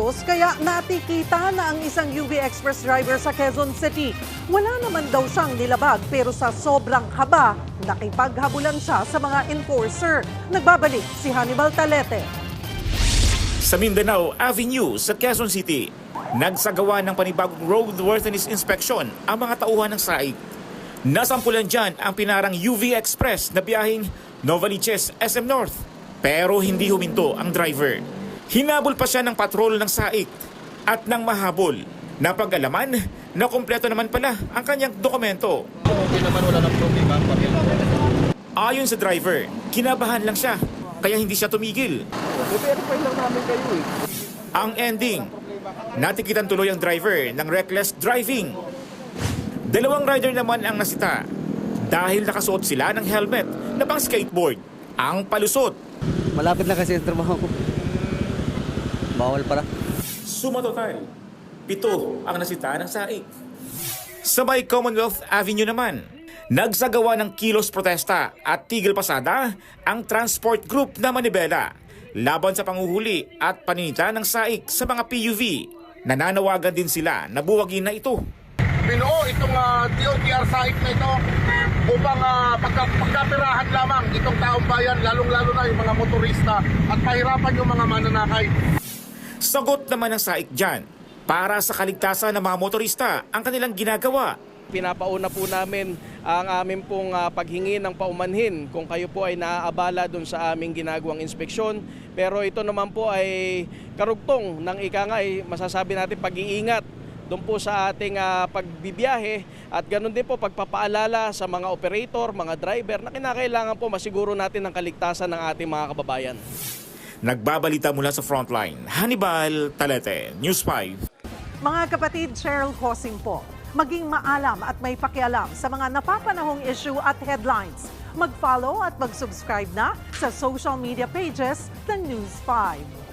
ayos kaya natikita na ang isang UV Express driver sa Quezon City. Wala naman daw siyang nilabag pero sa sobrang kaba, nakipaghabulan siya sa mga enforcer. Nagbabalik si Hannibal Talete. Sa Mindanao Avenue sa Quezon City, nagsagawa ng panibagong roadworthiness inspection ang mga tauhan ng SAIC. Nasampulan dyan ang pinarang UV Express na biyaheng Novaliches SM North. Pero hindi huminto ang driver. Hinabol pa siya ng patrol ng SAIC at nang mahabol, napag-alaman na kumpleto naman pala ang kanyang dokumento. Okay naman, wala nang problema. Ayon sa driver, kinabahan lang siya kaya hindi siya tumigil. I-verify lang namin kayo eh. Ang ending, natikitan tuloy ang driver ng reckless driving. Dalawang rider naman ang nasita dahil nakasuot sila ng helmet na pang skateboard. Ang palusot, Malapit na kasi ang trabaho ko. Bawal para. sumatotal, 7 ang nasita ng SAIC. Sa may Commonwealth Avenue naman, nagsagawa ng kilos protesta at tigil pasada ang transport group na Manibela laban sa panguhuli at paninita ng SAIC sa mga PUV. Nananawagan din sila na buwagin na ito. Binuo itong DOTR SAIC na ito upang pagkapirahan lamang itong taong bayan, lalong-lalo na yung mga motorista at pahirapan yung mga mananakay. Sagot naman ng SAIC dyan, para sa kaligtasan ng mga motorista ang kanilang ginagawa. Pinapauna po namin ang amin pong paghingi ng paumanhin kung kayo po ay naaabala doon sa aming ginagawang inspeksyon. Pero ito naman po ay karugtong ng ika nga ay masasabi natin pag-iingat doon po sa ating pagbibiyahe at ganoon din po pagpapaalala sa mga operator, mga driver na kinakailangan po masiguro natin ang kaligtasan ng ating mga kababayan. Nagbabalita mula sa Frontline, Hannibal Talete, News 5. Mga kapatid, Cheryl Hosing po. Maging maalam at may pakialam sa mga napapanahong issue at headlines. Mag-follow at mag-subscribe na sa social media pages ng News 5.